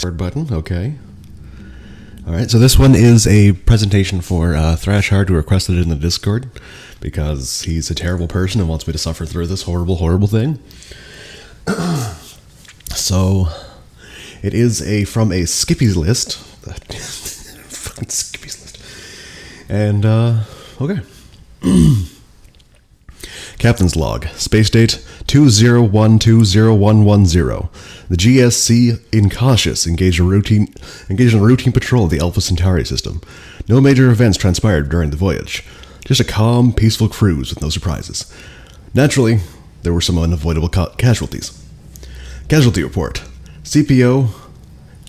Third button, okay. Alright, so this one is a presentation for Thrashhard, who requested it in the Discord, because he's a terrible person and wants me to suffer through this horrible, horrible thing. So, it is from a Skippy's list. Fucking Skippy's list. And, okay. Captain's log. Space date 201201110. The GSC Incautious engaged in a routine patrol of the Alpha Centauri system. No major events transpired during the voyage. Just a calm, peaceful cruise with no surprises. Naturally, there were some unavoidable casualties. Casualty report. CPO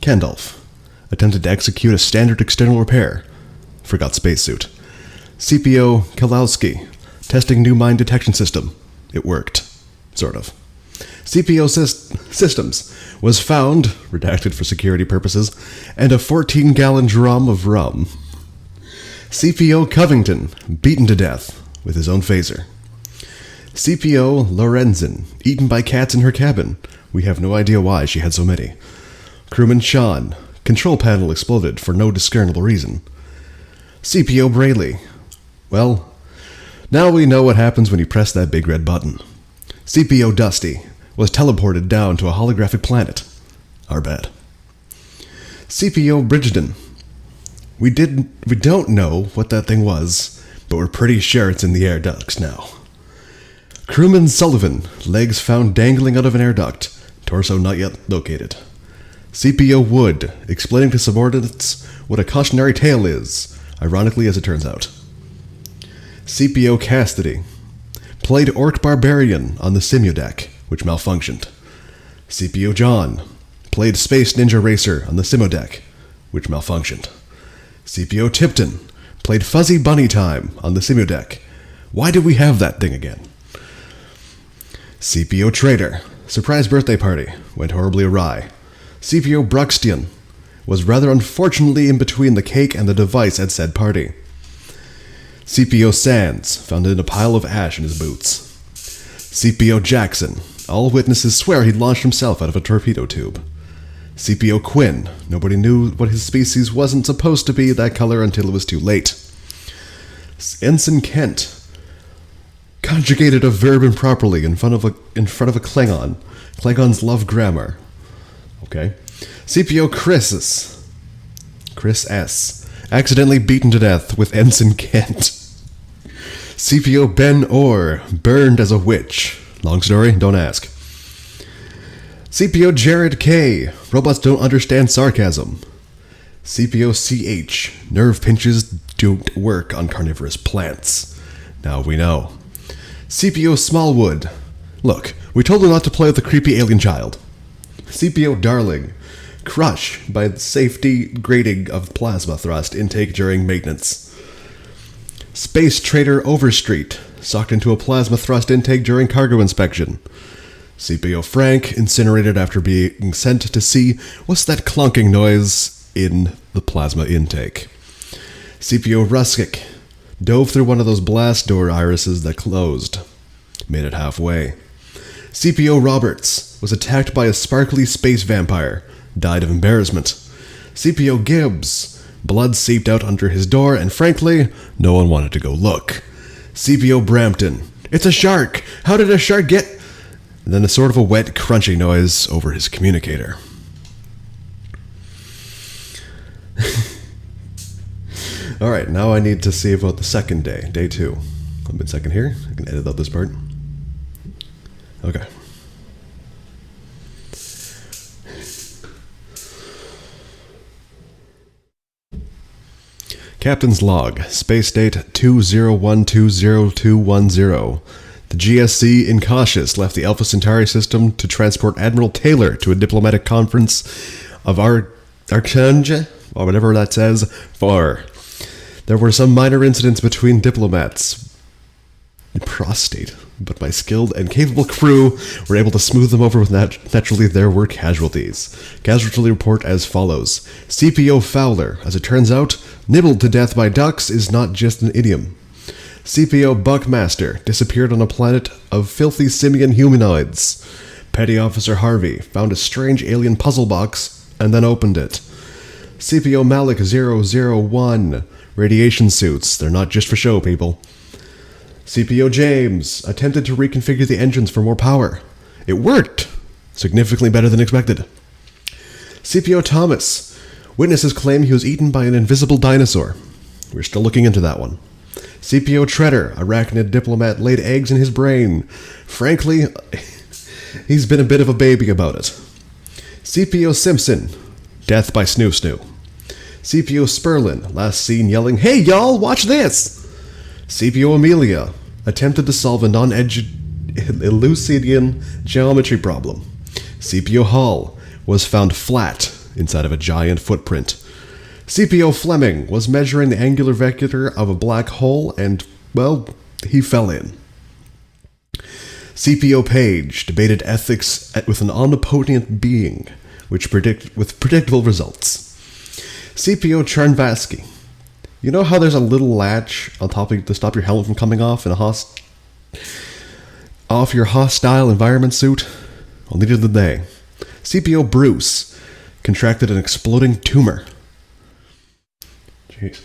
Kandalf attempted to execute a standard external repair. Forgot spacesuit. CPO Kalowski testing new mine detection system. It worked. Sort of. CPO Systems was found, redacted for security purposes, and a 14-gallon drum of rum. CPO Covington, beaten to death with his own phaser. CPO Lorenzen, eaten by cats in her cabin. We have no idea why she had so many. Crewman Sean, control panel exploded for no discernible reason. CPO Brayley. Well, now we know what happens when you press that big red button. CPO Dusty was teleported down to a holographic planet. Our bad. CPO Bridgeton. We don't know what that thing was, but we're pretty sure it's in the air ducts now. Crewman Sullivan, legs found dangling out of an air duct, torso not yet located. CPO Wood, explaining to subordinates what a cautionary tale is, ironically as it turns out. CPO Cassidy, played Orc Barbarian on the Simudeck, which malfunctioned. CPO John, played Space Ninja Racer on the Simudeck, which malfunctioned. CPO Tipton, played Fuzzy Bunny Time on the Simudeck. Why did we have that thing again? CPO Trader, surprise birthday party, went horribly awry. CPO Bruxtian was rather unfortunately in between the cake and the device at said party. CPO Sands, found in a pile of ash in his boots. CPO Jackson, all witnesses swear he'd launched himself out of a torpedo tube. CPO Quinn, nobody knew what his species wasn't supposed to be that color until it was too late. Ensign Kent, conjugated a verb improperly in front of a Klingon. Klingons love grammar. Okay. CPO Chris S, accidentally beaten to death with Ensign Kent. CPO Ben Orr, burned as a witch. Long story, don't ask. CPO Jared K, robots don't understand sarcasm. CPO CH, nerve pinches don't work on carnivorous plants. Now we know. CPO Smallwood, look, we told her not to play with the creepy alien child. CPO Darling, crush by the safety grading of plasma thrust intake during maintenance. Space Trader Overstreet, sucked into a plasma thrust intake during cargo inspection. CPO Frank, incinerated after being sent to see what's that clunking noise in the plasma intake. CPO Ruskic, dove through one of those blast door irises that closed. Made it halfway. CPO Roberts was attacked by a sparkly space vampire. Died of embarrassment. CPO Gibbs, blood seeped out under his door, and frankly, no one wanted to go look. CPO Brampton, it's a shark! How did a shark get... And then a sort of a wet, crunchy noise over his communicator. Alright, now I need to see about the second day, day 2. A bit second here, I can edit out this part. Okay. Captain's log, space date 201202210. The GSC Incautious left the Alpha Centauri system to transport Admiral Taylor to a diplomatic conference of Archange, or whatever that says, for. There were some minor incidents between diplomats. Prostate. But my skilled and capable crew were able to smooth them over with naturally there were casualties. Casualty report as follows. CPO Fowler, as it turns out, nibbled to death by ducks is not just an idiom. CPO Buckmaster disappeared on a planet of filthy simian humanoids. Petty Officer Harvey found a strange alien puzzle box and then opened it. CPO Malik 001. Radiation suits. They're not just for show, people. CPO James attempted to reconfigure the engines for more power. It worked. Significantly better than expected. CPO Thomas. Witnesses claim he was eaten by an invisible dinosaur. We're still looking into that one. CPO Treader. Arachnid diplomat laid eggs in his brain. Frankly, he's been a bit of a baby about it. CPO Simpson. Death by Snoo Snoo. CPO Sperlin. Last seen yelling, "Hey y'all, watch this!" CPO Amelia. Attempted to solve a non-Euclidean geometry problem. CPO Hall. Was found flat inside of a giant footprint. CPO Fleming was measuring the angular vector of a black hole and, well, he fell in. CPO Page debated ethics with an omnipotent being, with predictable results. CPO Charnvasky. You know how there's a little latch on top to stop your helmet from coming off in off your hostile environment suit? Well, neither did they. CPO Bruce contracted an exploding tumor. Jeez.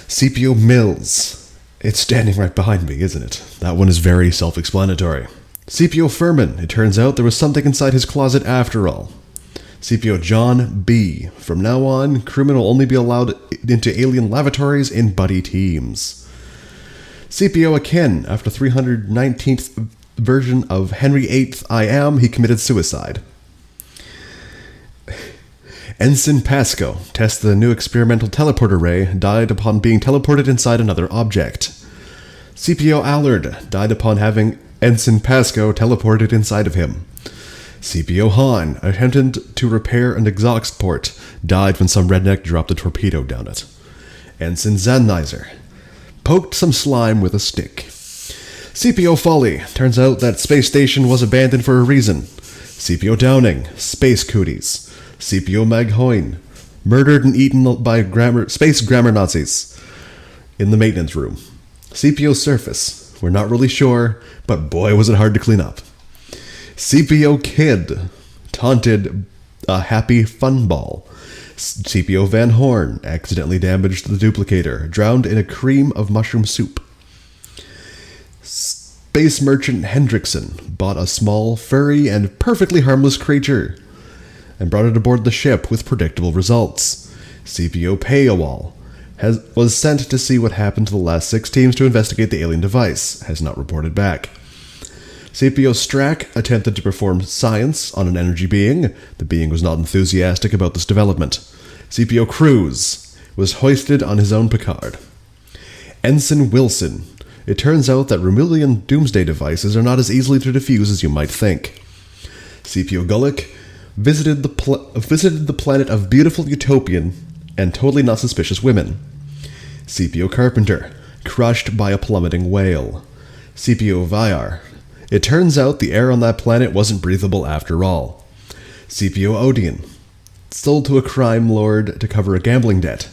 CPO Mills. It's standing right behind me, isn't it? That one is very self-explanatory. CPO Furman. It turns out there was something inside his closet after all. CPO John B. From now on, crewmen will only be allowed into alien lavatories in buddy teams. CPO Akin. After 319th version of Henry VIII I Am, he committed suicide. Ensign Pasco tested a new experimental teleporter ray, died upon being teleported inside another object. CPO Allard died upon having Ensign Pasco teleported inside of him. CPO Hahn attempted to repair an exhaust port, died when some redneck dropped a torpedo down it. Ensign Zannizer poked some slime with a stick. CPO Folly. Turns out that space station was abandoned for a reason. CPO Downing. Space cooties. CPO Maghoin. Murdered and eaten by space grammar Nazis in the maintenance room. CPO Surface. We're not really sure, but boy was it hard to clean up. CPO Kid. Taunted a happy fun ball. CPO Van Horn. Accidentally damaged the duplicator. Drowned in a cream of mushroom soup. Space Merchant Hendrickson bought a small, furry, and perfectly harmless creature and brought it aboard the ship with predictable results. CPO Payawal was sent to see what happened to the last 6 teams to investigate the alien device, has not reported back. CPO Strack attempted to perform science on an energy being. The being was not enthusiastic about this development. CPO Cruz was hoisted on his own Picard. Ensign Wilson. It turns out that Romulan doomsday devices are not as easily to defuse as you might think. CPO Gullick visited the planet of beautiful utopian and totally not suspicious women. CPO Carpenter. Crushed by a plummeting whale. CPO Vyar. It turns out the air on that planet wasn't breathable after all. CPO Odeon. Sold to a crime lord to cover a gambling debt.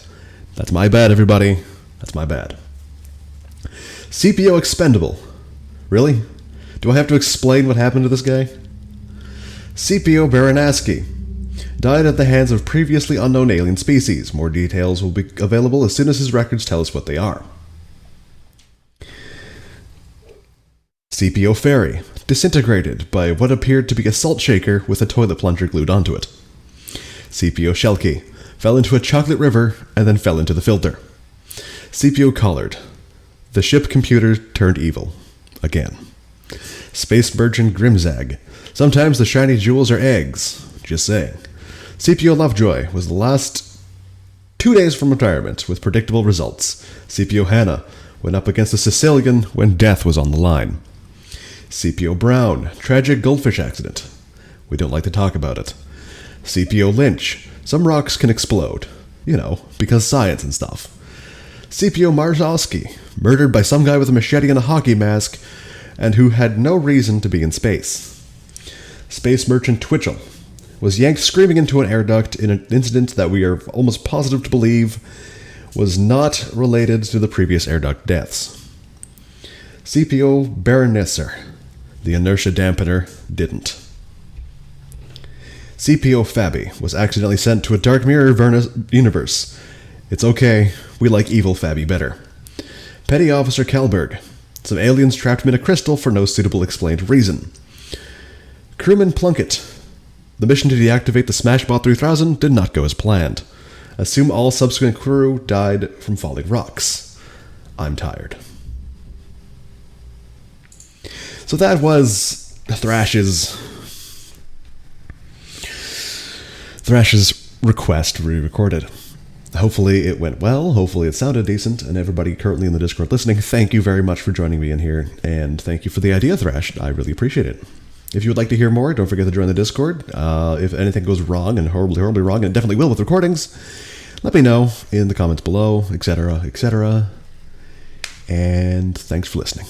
That's my bad, everybody. That's my bad. CPO Expendable. Really? Do I have to explain what happened to this guy? CPO Baronaski. Died at the hands of previously unknown alien species. More details will be available as soon as his records tell us what they are. CPO Ferry. Disintegrated by what appeared to be a salt shaker with a toilet plunger glued onto it. CPO Shelky. Fell into a chocolate river and then fell into the filter. CPO Collard. The ship computer turned evil. Again. Space Merchant Grimzag. Sometimes the shiny jewels are eggs. Just saying. CPO Lovejoy was the last 2 days from retirement with predictable results. CPO Hannah went up against a Sicilian when death was on the line. CPO Brown. Tragic goldfish accident. We don't like to talk about it. CPO Lynch. Some rocks can explode. You know, because science and stuff. CPO Marzowski. Murdered by some guy with a machete and a hockey mask, and who had no reason to be in space. Space Merchant Twitchell was yanked screaming into an air duct in an incident that we are almost positive to believe was not related to the previous air duct deaths. CPO Baronesser. The inertia dampener didn't. CPO Fabby was accidentally sent to a Dark Mirror universe. It's okay, we like evil Fabby better. Petty Officer Kalberg. Some aliens trapped him in a crystal for no suitable explained reason. Crewman Plunkett. The mission to deactivate the Smashbot 3000 did not go as planned. Assume all subsequent crew died from falling rocks. I'm tired. So that was Thrash's request to be recorded. Hopefully it went well, hopefully it sounded decent, and everybody currently in the Discord listening, thank you very much for joining me in here, and thank you for the idea, Thrash. I really appreciate it. If you would like to hear more, don't forget to join the Discord. If anything goes wrong, and horribly, horribly wrong, and it definitely will with recordings, let me know in the comments below, etc., etc. And thanks for listening.